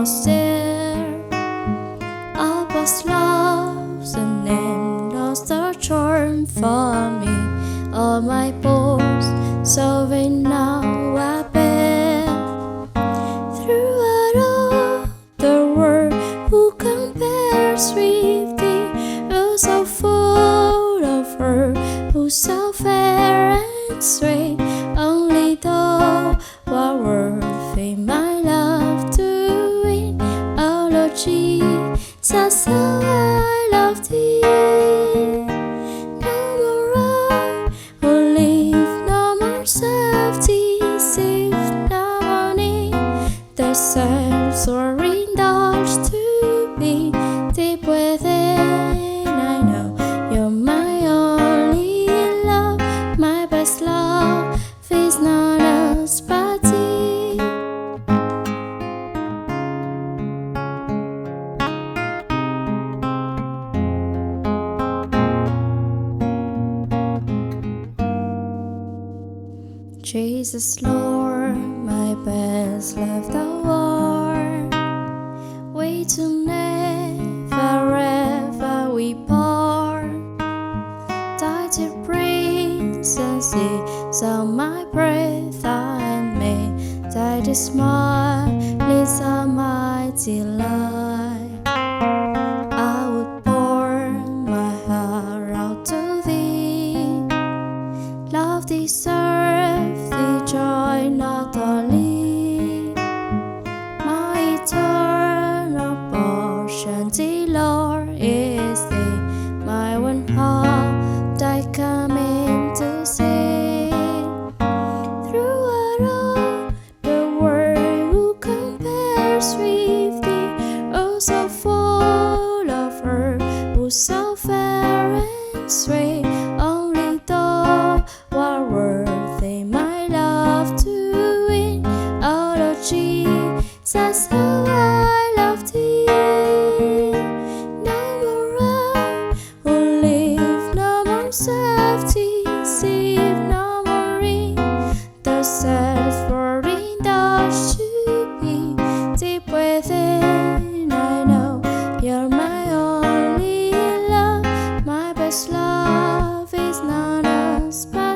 was there. I was lost and then lost the charm for me. All my pores solving now I bear. Throughout all the world, who compares with thee? Who's so full of her, who's so fair and sweet? Only thou art worthy my love to win. Oh Lord Jesus, how I love thee. No more I will live, no more self-deceived, no more need the selves or indulged to be deep within. I know you're my only love, my best love is none else but thee. Jesus, Lord, my best love thou art. We two never ever we part. Thy dear presence is all my breath and me. Thy dear smile is all my delight. I would pour my heart out to thee. Love deserves the joy not only my eternal portion. The Lord is thee, my one hope I come in to sing. Throughout all the world, who compares with thee? Oh, so full of her, who so fair and sweet. Only thou art worthy my love to win. Oh Lord Jesus, how I love thee. No more I will live, no more self-deceived, no more in the self for indulged to be deep within. I know you're my only love, my best love is none else but